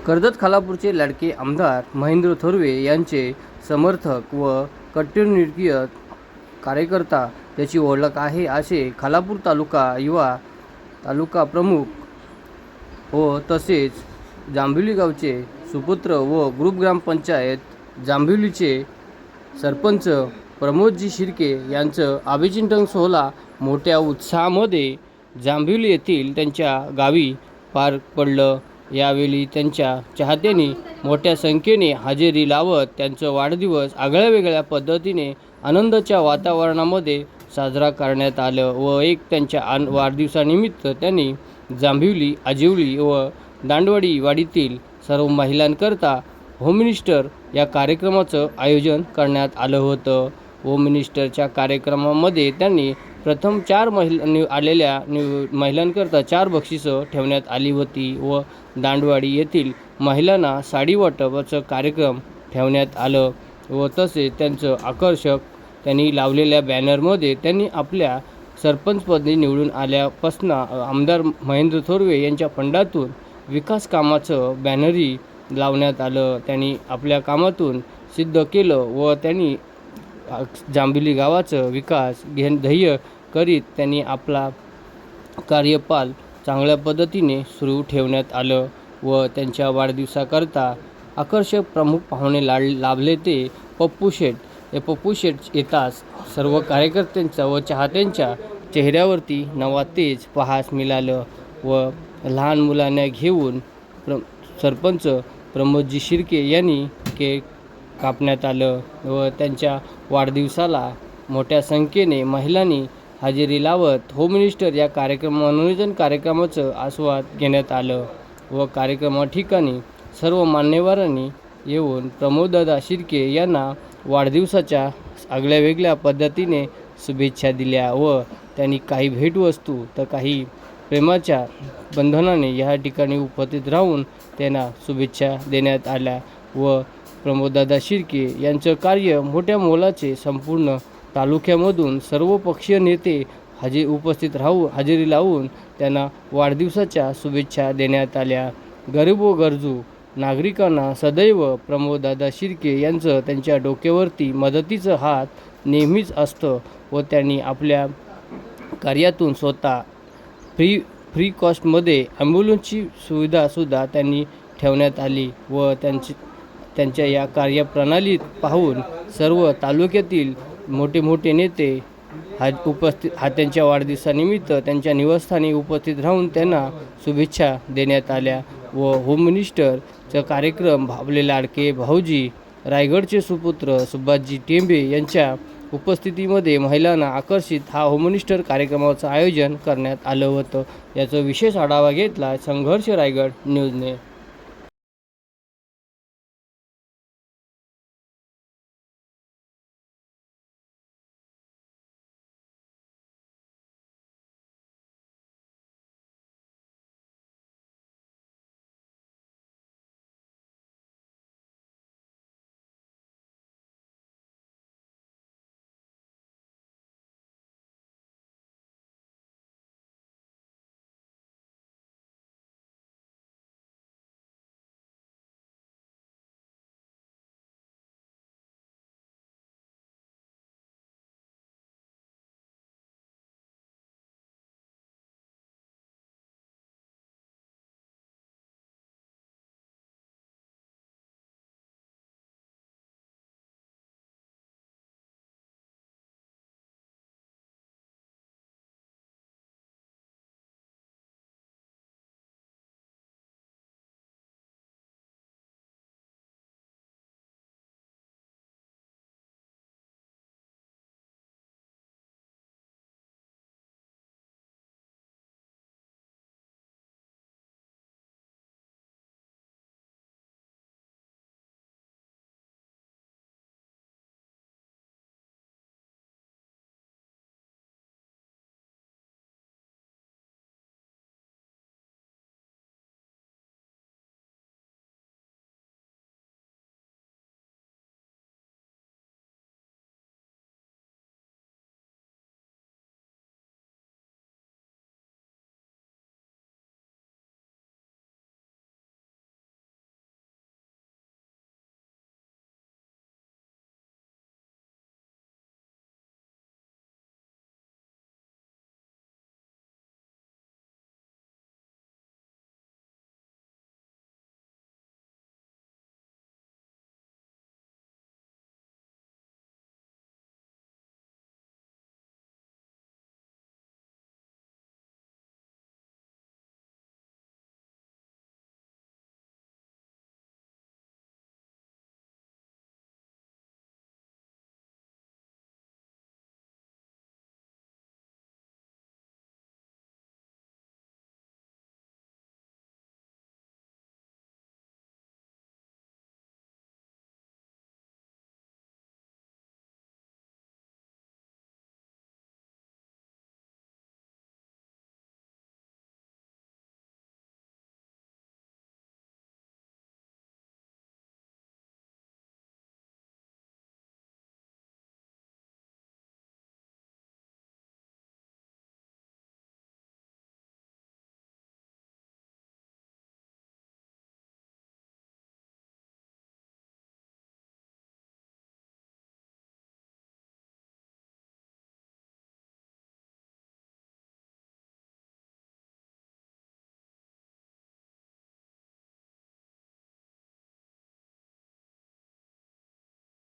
कर्जत खालापूरचे लाडके आमदार महेंद्र थोरवे यांचे समर्थक व कट्टरनिर्गीय कार्यकर्ता त्याची ओळख आहे असे खालापूर तालुका युवा तालुका प्रमुख व तसेच जांभिवली गावचे सुपुत्र व ग्रुप ग्रामपंचायत जांभिवलीचे सरपंच प्रमोदजी शिर्के यांचं अभिचिंतन सोहळा मोठ्या उत्साहामध्ये जांभिवली येथील त्यांच्या गावी पार पडलं। यावेळी त्यांच्या चाहत्यांनी मोठ्या संख्येने हजेरी लावत त्यांचा वाढदिवस आगळ्यावेगळ्या पद्धतीने आनंदाच्या वातावरणामध्ये साजरा करण्यात आलं व त्यांच्या वाढदिवसानिमित्त त्यांनी जांभिवली, आजिवली व दांडवाडी वाडीतील सर्व महिलांकरता होम मिनिस्टर या कार्यक्रमाचं आयोजन करण्यात आलं होतं। होम मिनिस्टरच्या कार्यक्रमामध्ये त्यांनी प्रथम 4 आलेल्या महिलांकरता 4 बक्षिसं ठेवण्यात आली होती व दांडवाडी येथील महिलांना साडी वाटपाचं कार्यक्रम ठेवण्यात आलं व तसेच त्यांचं आकर्षक त्यांनी लावलेल्या बॅनरमध्ये त्यांनी आपल्या सरपंचपदी निवडून आल्यापासून आमदार महेंद्र थोरवे यांच्या फंडातून विकास कामाचं बॅनरही लावण्यात आलं। त्यांनी आपल्या कामातून सिद्ध केलं व त्यांनी जांभिवली गावाचं विकास ध्येय करीत त्यांनी आपला कार्यपाल चांगल्या पद्धतीने सुरू ठेवण्यात आलं व त्यांच्या वाढदिवसाकरता आकर्षक प्रमुख पाहुणे लाभले ते पप्पू शेठ। हे पप्पू शेठ येताच सर्व कार्यकर्त्यांचा व चाहत्यांच्या चेहऱ्यावरती नवा तेज पाहास मिळालं व लहान मुलांना घेऊन सरपंच प्रमोदजी शिर्के यांनी केक कापण्यात आलं व त्यांच्या वाढदिवसाला मोठ्या संख्येने महिलांनी हजेरी लावत होम मिनिस्टर या मनोरंजन कार्यक्रमाचं आस्वाद घेण्यात आलं व कार्यक्रमा ठिकाणी सर्व मान्यवरांनी येऊन प्रमोददादा शिर्के यांना वाढदिवसाच्या आगळ्यावेगळ्या पद्धतीने शुभेच्छा दिल्या व त्यांनी काही भेटवस्तू तर काही प्रेमाच्या बंधनाने या ठिकाणी उपस्थित राहून त्यांना शुभेच्छा देण्यात आल्या व प्रमोददादा शिर्के यांचं कार्य मोठ्या मोलाचे संपूर्ण तालुक्यामधून सर्व पक्षीय नेते उपस्थित हजेरी लावून त्यांना वाढदिवसाच्या शुभेच्छा देण्यात आल्या। गरीब व गरजू नागरिकांना सदैव प्रमोददादा शिर्के यांचं त्यांच्या डोक्यावरती मदतीचं हात नेहमीच असतं व त्यांनी आपल्या कार्यातून स्वतः फ्री कॉस्टमध्ये ॲम्ब्युलन्सची सुविधासुद्धा त्यांनी ठेवण्यात आली व त्यांच्या या कार्यप्रणालीत पाहून सर्व तालुक्यातील मोठे नेते त्यांच्या वाढदिवसानिमित्त त्यांच्या निवासस्थानी उपस्थित राहून त्यांना शुभेच्छा देण्यात आल्या व होम मिनिस्टरचा कार्यक्रम आपले लाडके भाऊजी रायगडचे सुपुत्र सुभाषजी टेंबे यांच्या उपस्थितीमध्ये महिलांना आकर्षित हा होम मिनिस्टर कार्यक्रमाचं आयोजन करण्यात आलं होतं। याचा विशेष आढावा घेतला संघर्ष रायगड न्यूजने।